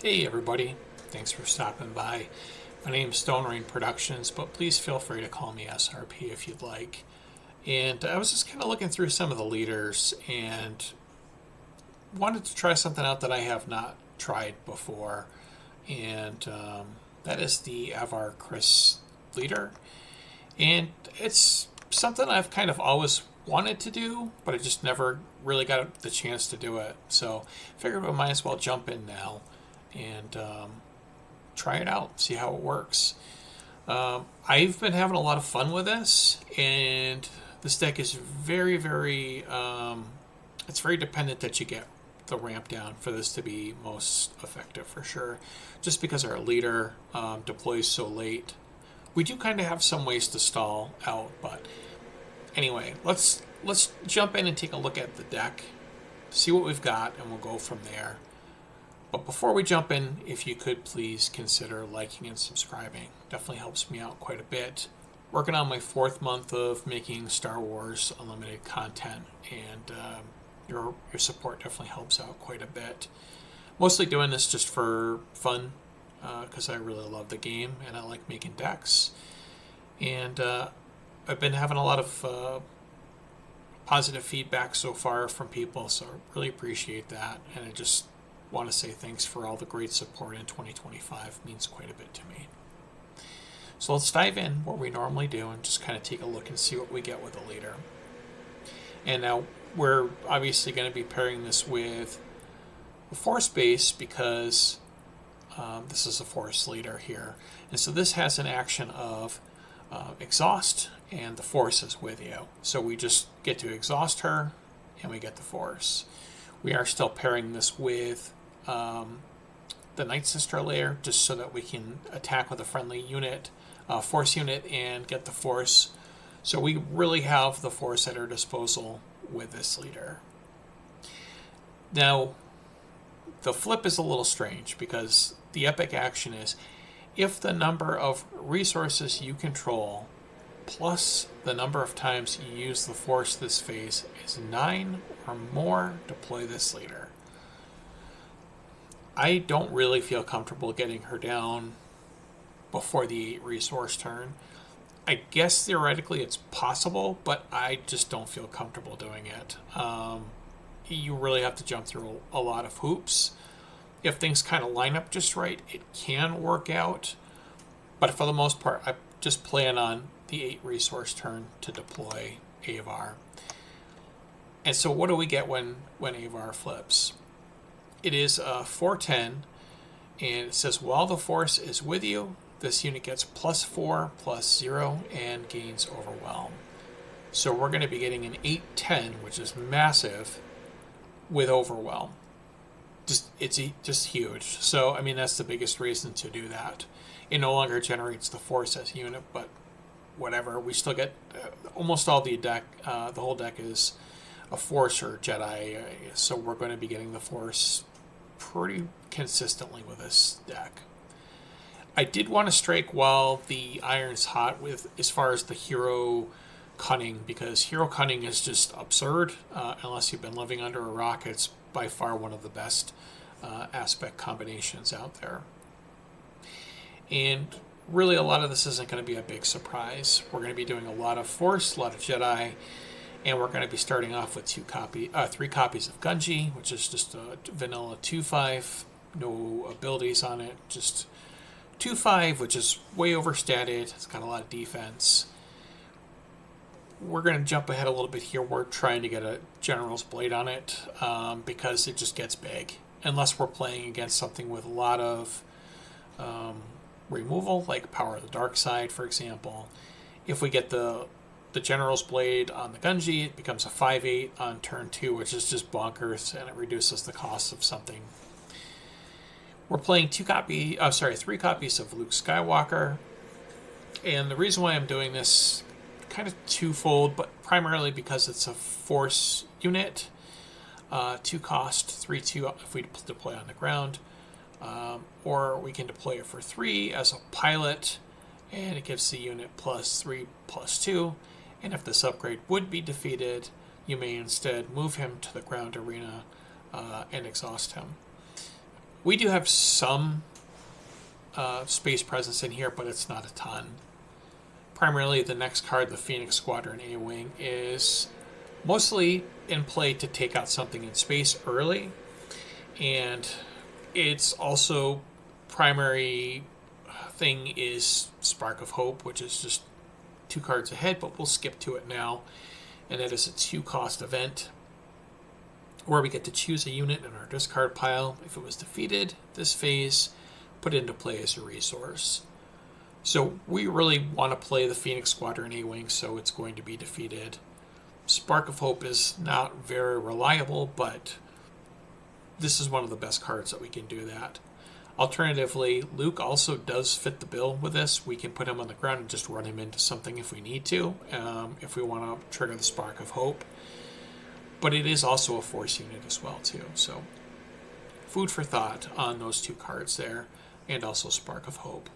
Hey everybody, thanks for stopping by. My name's Stone Rain Productions, but please feel free to call me SRP if you'd like. And I was just kind of looking through some of the leaders and wanted to try something out that I have not tried before, and that is the Avar Kriss leader. And it's something I've kind of always wanted to do, but I just never really got the chance to do it. So I figured we might as well jump in now and try it out, see how it works. I've been having a lot of fun with this, and this deck is it's very dependent that you get the ramp down for this to be most effective for sure. Just because our leader deploys so late, we do kind of have some ways to stall out. But anyway, let's jump in and take a look at the deck, see what we've got, and we'll go from there. But before we jump in, if you could please consider liking and subscribing. Definitely helps me out quite a bit. Working on my 4th month of making Star Wars Unlimited content, and your support definitely helps out quite a bit. Mostly doing this just for fun, because I really love the game and I like making decks. And I've been having a lot of positive feedback so far from people, so I really appreciate that. And I just want to say thanks for all the great support in 2025. It means quite a bit to me. So let's dive in what we normally do and just kind of take a look and see what we get with the leader. And now we're obviously going to be pairing this with a force base because this is a force leader here. And so this has an action of exhaust, and the force is with you. So we just get to exhaust her and we get the force. We are still pairing this with the Nightsister Lair just so that we can attack with a friendly unit, force unit, and get the force. So we really have the force at our disposal with this leader. Now, the flip is a little strange because the epic action is if the number of resources you control plus the number of times you use the force this phase is 9 or more, deploy this leader. I don't really feel comfortable getting her down before the 8 resource turn. I guess theoretically it's possible, but I just don't feel comfortable doing it. You really have to jump through a lot of hoops. If things kind of line up just right, it can work out. But for the most part, I just plan on the 8 resource turn to deploy Avar. And so what do we get when Avar flips? It is 410, and it says while the force is with you, this unit gets +4/+0 and gains overwhelm. So we're going to be getting an 810, which is massive, with overwhelm. It's just huge. So I mean that's the biggest reason to do that. It no longer generates the force as a unit, but whatever. We still get almost all the deck. The whole deck is a force or Jedi, so we're going to be getting the force pretty consistently with this deck. I did want to strike while the iron's hot with as far as the hero cunning, because hero cunning is just absurd. Unless you've been living under a rock, it's by far one of the best aspect combinations out there. And really a lot of this isn't going to be a big surprise. We're going to be doing a lot of force, a lot of Jedi, and we're going to be starting off with 3 copies of Gungi, which is just a vanilla 2/5, no abilities on it, just 2/5, which is way overstated. It's got a lot of defense. We're going to jump ahead a little bit here. We're trying to get a General's Blade on it because it just gets big. Unless we're playing against something with a lot of removal, like Power of the Dark Side, for example. If we get the General's Blade on the Gungi, it becomes a 5/8 on turn 2, which is just bonkers, and it reduces the cost of something. We're playing 3 copies of Luke Skywalker, and the reason why I'm doing this kind of twofold, but primarily because it's a force unit. 2 cost, 3/2 if we deploy on the ground, or we can deploy it for 3 as a pilot, and it gives the unit +3/+2. And if this upgrade would be defeated, you may instead move him to the ground arena and exhaust him. We do have some space presence in here, but it's not a ton. Primarily, the next card, the Phoenix Squadron A-Wing, is mostly in play to take out something in space early, and it's also primary thing is Spark of Hope, which is just 2 cards ahead, but we'll skip to it now. And that is a 2-cost event where we get to choose a unit in our discard pile. If it was defeated this phase, put into play as a resource. So we really want to play the Phoenix Squadron A-Wing, so it's going to be defeated. Spark of Hope is not very reliable, but this is one of the best cards that we can do that. Alternatively, Luke also does fit the bill with this. We can put him on the ground and just run him into something if we need to, if we want to trigger the Spark of Hope. But it is also a Force unit as well, too. So food for thought on those 2 cards there, and also Spark of Hope.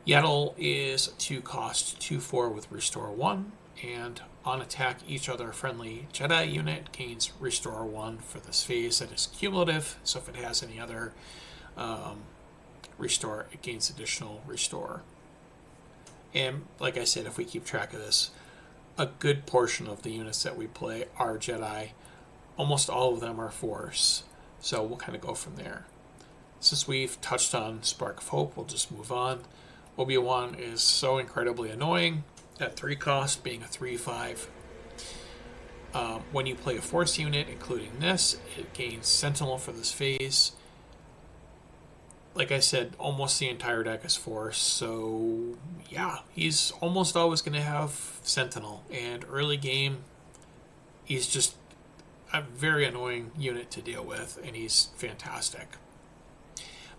Yaddle is 2-cost 2/4 with Restore 1, and on attack, each other friendly Jedi unit gains Restore 1 for this phase. That is cumulative, so if it has any other restore, it gains additional restore. And like I said, if we keep track of this, a good portion of the units that we play are Jedi. Almost all of them are Force, so we'll kind of go from there. Since we've touched on Spark of Hope, we'll just move on. Obi-Wan is so incredibly annoying at 3 cost, being a 3/5. When you play a Force unit, including this, it gains Sentinel for this phase. Like I said, almost the entire deck is Force, so yeah, he's almost always going to have Sentinel. And early game, he's just a very annoying unit to deal with, and he's fantastic.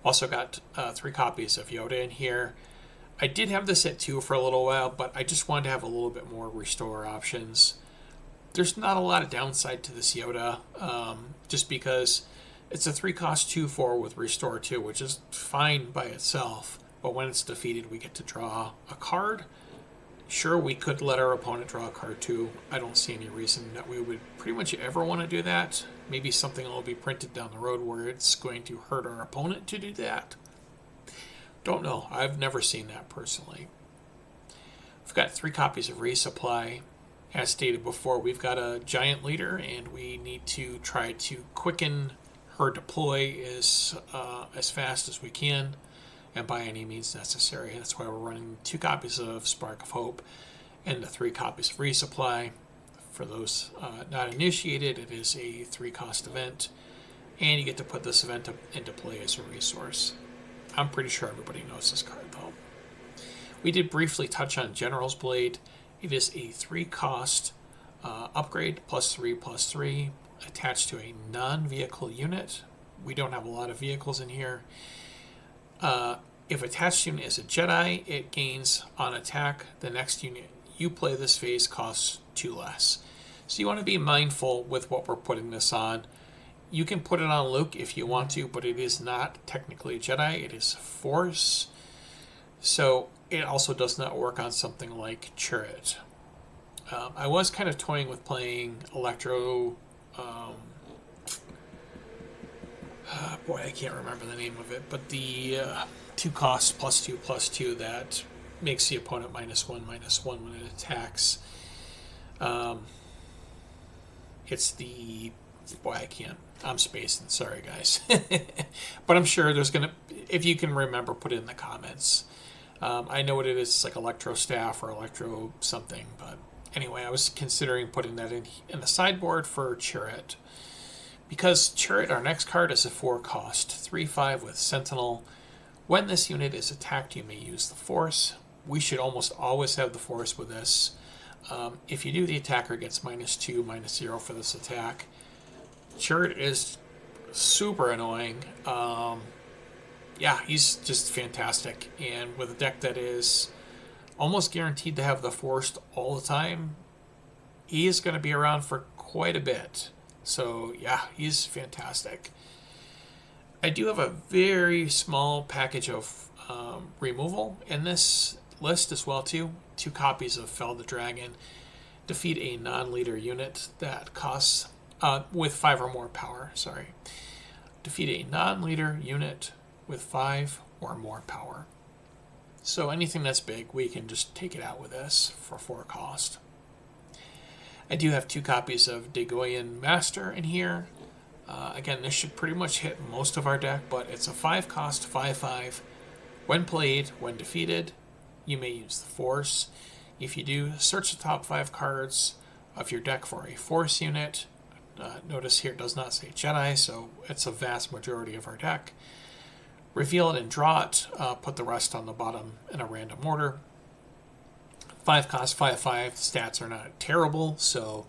Also got 3 copies of Yoda in here. I did have this at 2 for a little while, but I just wanted to have a little bit more restore options. There's not a lot of downside to this Yoda, just because it's a 3-cost 2/4 with Restore 2, which is fine by itself. But when it's defeated, we get to draw a card. Sure, we could let our opponent draw a card too. I don't see any reason that we would pretty much ever want to do that. Maybe something will be printed down the road where it's going to hurt our opponent to do that. Don't know. I've never seen that personally. We've got 3 copies of Resupply. As stated before, we've got a giant leader, and we need to try to quicken her deploy as fast as we can, and by any means necessary. That's why we're running 2 copies of Spark of Hope and the 3 copies of Resupply. For those not initiated, it is a 3-cost event, and you get to put this event into play as a resource. I'm pretty sure everybody knows this card, though. We did briefly touch on General's Blade. It is a 3-cost upgrade, +3/+3, attached to a non-vehicle unit. We don't have a lot of vehicles in here. If attached unit is a Jedi, it gains on attack. The next unit you play this phase costs 2 less. So you want to be mindful with what we're putting this on. You can put it on Luke if you want to, but it is not technically a Jedi. It is Force. So it also does not work on something like Chirrut. I was kind of toying with playing Electro. Boy, I can't remember the name of it, but the 2 costs +2/+2 that makes the opponent -1/-1 when it attacks. It's the... Boy, I can't. I'm spacing. Sorry, guys. But I'm sure there's going to... If you can remember, put it in the comments. I know what it is. It's like Electro Staff or Electro something. But anyway, I was considering putting that in the sideboard for Chirrut. Because Chirrut, our next card, is a 4-cost 3/5 with Sentinel. When this unit is attacked, you may use the Force. We should almost always have the Force with this. If you do, the attacker gets -2, -0 for this attack. Chirrut is super annoying. Yeah, he's just fantastic. And with a deck that is almost guaranteed to have the Force all the time, he is going to be around for quite a bit. So yeah, he's fantastic. I do have a very small package of removal in this list as well too. 2 copies of Fell the Dragon. Defeat a non-leader unit that costs with 5 or more power. Sorry. defeat a non-leader unit with 5 or more power. So anything that's big, we can just take it out with this for 4 cost. I do have 2 copies of Dagoyan Master in here. Again, this should pretty much hit most of our deck, but it's a 5 cost, 5/5. When played, when defeated, you may use the Force. If you do, search the top 5 cards of your deck for a Force unit. Notice here it does not say Jedi, so it's a vast majority of our deck. Reveal it and draw it. Put the rest on the bottom in a random order. 5 cost, 5/5. Stats are not terrible, so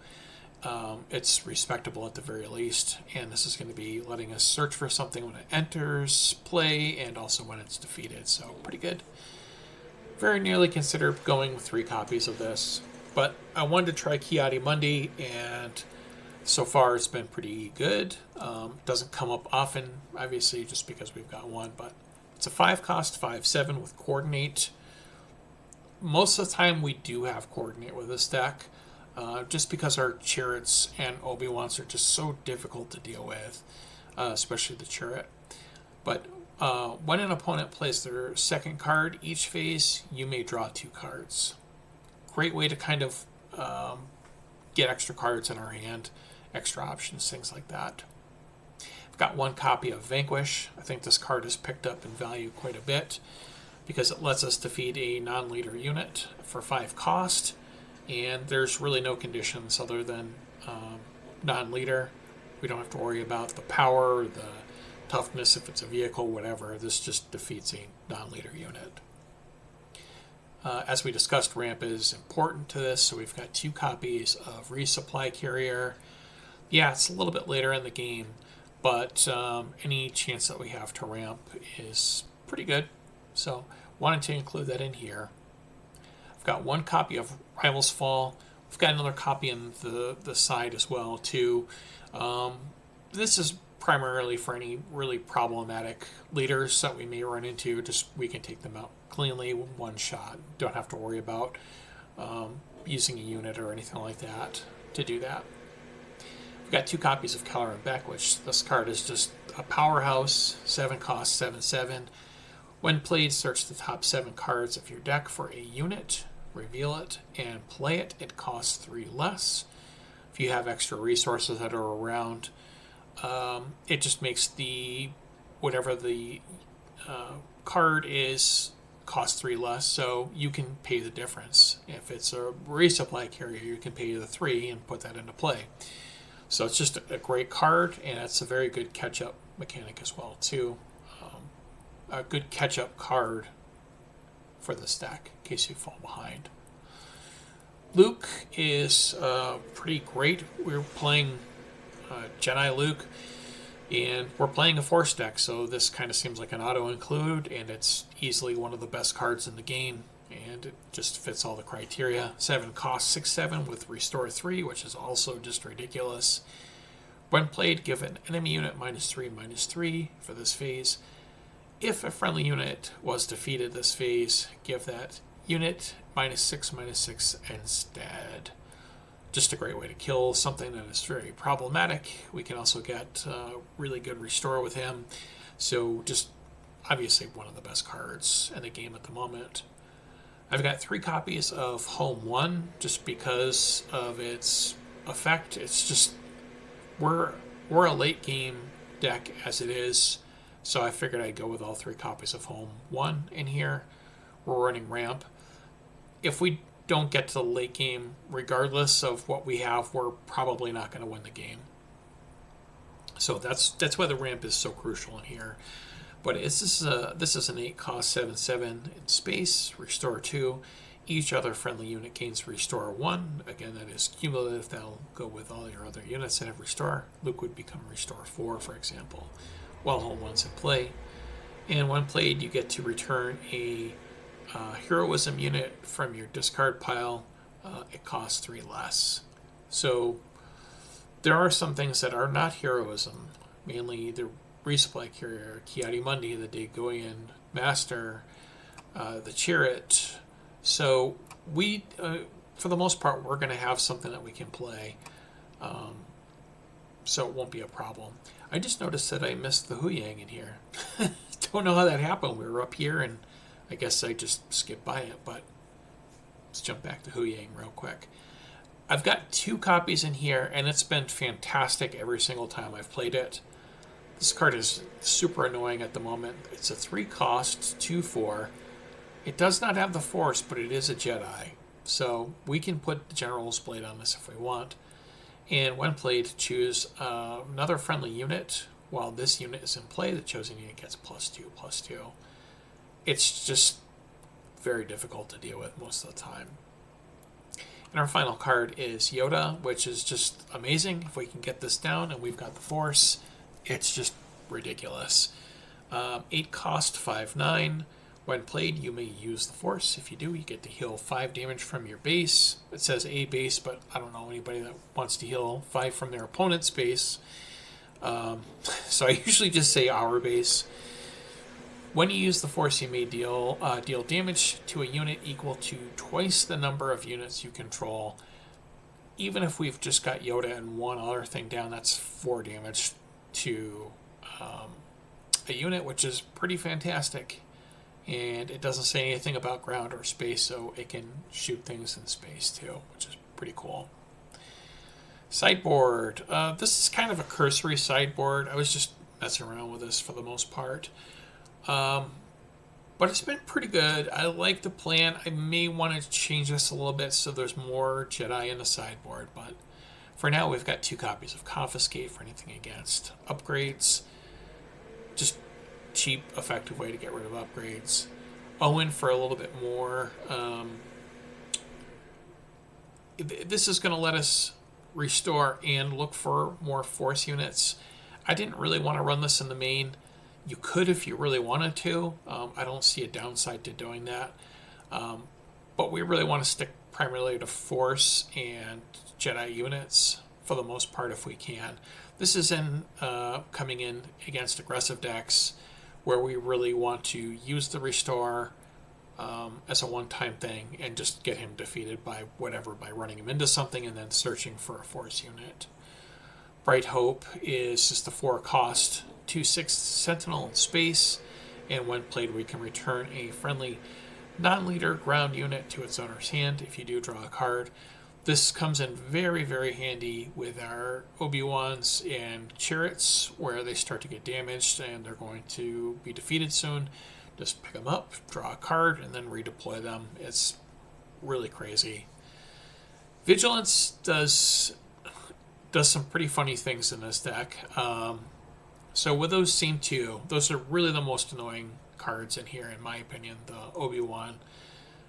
it's respectable at the very least. And this is going to be letting us search for something when it enters play and also when it's defeated. So pretty good. Very nearly consider going with 3 copies of this. But I wanted to try Kiadi Mundi, and so far it's been pretty good. Doesn't come up often, obviously, just because we've got one. But it's a 5 cost, 5/7 with Coordinate. Most of the time we do have Coordinate with this deck. Just because our Chariots and Obi-Wans are just so difficult to deal with, especially the Chariot. But when an opponent plays their second card each phase, you may draw 2 cards. Great way to kind of get extra cards in our hand, extra options, things like that. I've got 1 copy of Vanquish. I think this card is picked up in value quite a bit because it lets us defeat a non-leader unit for 5 cost. And there's really no conditions other than non-leader. We don't have to worry about the power, the toughness, if it's a vehicle, whatever. This just defeats a non-leader unit. As we discussed, ramp is important to this, so we've got 2 copies of Resupply Carrier. Yeah, it's a little bit later in the game, but any chance that we have to ramp is pretty good. So wanted to include that in here. I've got 1 copy of Rival's Fall. We've got another copy in the side as well, too. This is primarily for any really problematic leaders that we may run into. Just we can take them out cleanly, 1 shot. Don't have to worry about using a unit or anything like that to do that. We've got 2 copies of Keller and Beck, which this card is just a powerhouse. 7 cost, 7/7. When played, search the top 7 cards of your deck for a unit, reveal it, and play it. It costs 3 less. If you have extra resources that are around, it just makes whatever the card is cost 3 less, so you can pay the difference. If it's a resupply carrier, you can pay the 3 and put that into play. So it's just a great card, and it's a very good catch-up mechanic as well, too. A good catch-up card for this deck in case you fall behind. Luke is pretty great. We're playing Jedi Luke, and we're playing a Force deck, so this kind of seems like an auto-include, and it's easily one of the best cards in the game, and it just fits all the criteria. 7 cost, 6/7 with Restore 3, which is also just ridiculous. When played, give an enemy unit -3/-3 for this phase. If a friendly unit was defeated this phase, give that unit -6/-6 instead. Just a great way to kill something that is very problematic. We can also get really good restore with him. So just obviously one of the best cards in the game at the moment. I've got 3 copies of Home 1 just because of its effect. It's just we're a late game deck as it is. So I figured I'd go with all 3 copies of Home 1 in here. We're running ramp. If we don't get to the late game, regardless of what we have, we're probably not going to win the game. So that's why the ramp is so crucial in here. But this is an 8 cost, 7/7 in space, Restore 2. Each other friendly unit gains Restore 1. Again, that is cumulative. That'll go with all your other units that have Restore. Luke would become Restore 4, for example, while Home 1's in play. And when played, you get to return a heroism unit from your discard pile. It costs 3 less. So there are some things that are not heroism, mainly the Resupply Carrier, Kiadi Mundi, the Dagoyan Master, the Chariot. So we, for the most part, we're going to have something that we can play. So it won't be a problem. I just noticed that I missed the Huyang in here. Don't know how that happened. We were up here, and I guess I just skipped by it, but let's jump back to Huyang real quick. I've got 2 copies in here, and it's been fantastic every single time I've played it. This card is super annoying at the moment. It's a 3 cost, 2/4. It does not have the Force, but it is a Jedi. So we can put the General's Blade on this if we want. And when played, choose another friendly unit. While this unit is in play, the chosen unit gets +2/+2. It's just very difficult to deal with most of the time. And our final card is Yoda, which is just amazing. If we can get this down and we've got the Force, it's just ridiculous. 8 cost, 5/9. When played, you may use the Force. If you do, you get to heal 5 damage from your base. It says a base, but I don't know anybody that wants to heal 5 from their opponent's base. So I usually just say our base. When you use the Force, you may deal damage to a unit equal to twice the number of units you control. Even if we've just got Yoda and one other thing down, that's 4 damage to a unit, which is pretty fantastic. And it doesn't say anything about ground or space, so it can shoot things in space too, which is pretty cool. Sideboard. This is kind of a cursory sideboard. I was just messing around with this for the most part. But it's been pretty good. I like the plan. I may want to change this a little bit so there's more Jedi in the sideboard, but for now we've got 2 copies of Confiscate for anything against upgrades. Just cheap, effective way to get rid of upgrades. Owen for a little bit more. This is going to let us restore and look for more Force units. I didn't really want to run this in the main. You could if you really wanted to. I don't see a downside to doing that. But we really want to stick primarily to Force and Jedi units for the most part if we can. This is coming in against aggressive decks where we really want to use the restore as a one-time thing and just get him defeated by whatever, by running him into something and then searching for a Force unit. Bright Hope is just a 4 cost, 2/6 Sentinel in space, and when played we can return a friendly non-leader ground unit to its owner's hand if you do draw a card. This comes in very, very handy with our Obi-Wans and Chariots, where they start to get damaged and they're going to be defeated soon. Just pick them up, draw a card, and then redeploy them. It's really crazy. Vigilance does some pretty funny things in this deck. So with those same 2, those are really the most annoying cards in here, in my opinion, the Obi-Wan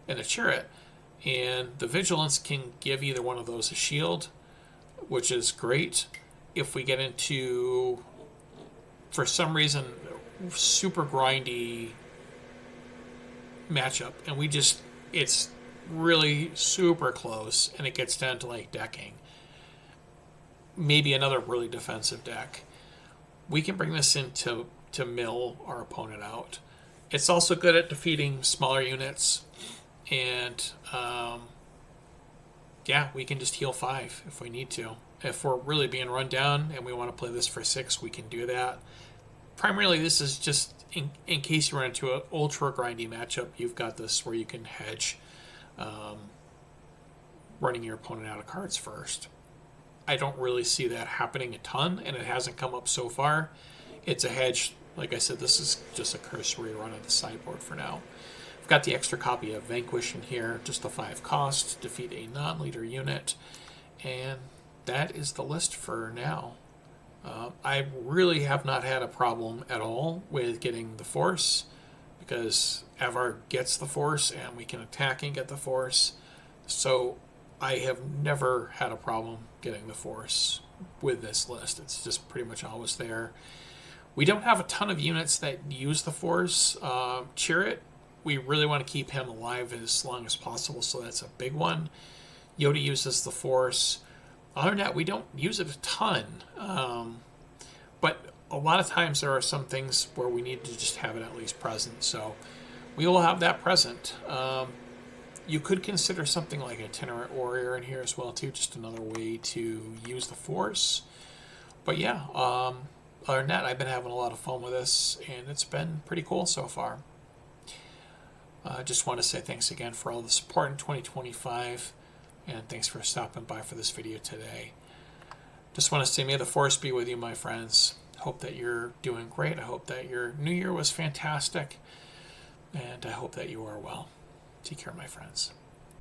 and the Chariot. And the Vigilance can give either one of those a shield, which is great. If we get into, for some reason, super grindy matchup, and it's really super close, and it gets down to like decking, maybe another really defensive deck, we can bring this in to mill our opponent out. It's also good at defeating smaller units. And we can just heal 5 if we need to. If we're really being run down and we want to play this for 6, we can do that. Primarily, this is just in case you run into an ultra grindy matchup, you've got this where you can hedge running your opponent out of cards first. I don't really see that happening a ton, and it hasn't come up so far. It's a hedge. Like I said, this is just a cursory run of the sideboard for now. I've got the extra copy of Vanquish in here, just a 5 cost, defeat a non-leader unit, and that is the list for now. I really have not had a problem at all with getting the Force, because Avar gets the Force and we can attack and get the Force. So I have never had a problem getting the Force with this list. It's just pretty much always there. We don't have a ton of units that use the Force. Chariot, we really want to keep him alive as long as possible, so that's a big one. Yoda uses the Force. Other than that, we don't use it a ton. But a lot of times there are some things where we need to just have it at least present. So we will have that present. You could consider something like Itinerant Warrior in here as well, too. Just another way to use the Force. But yeah, other than that, I've been having a lot of fun with this, and it's been pretty cool so far. I just want to say thanks again for all the support in 2025, and thanks for stopping by for this video today. Just want to say, may the Force be with you, my friends. Hope that you're doing great. I hope that your new year was fantastic, and I hope that you are well. Take care, my friends.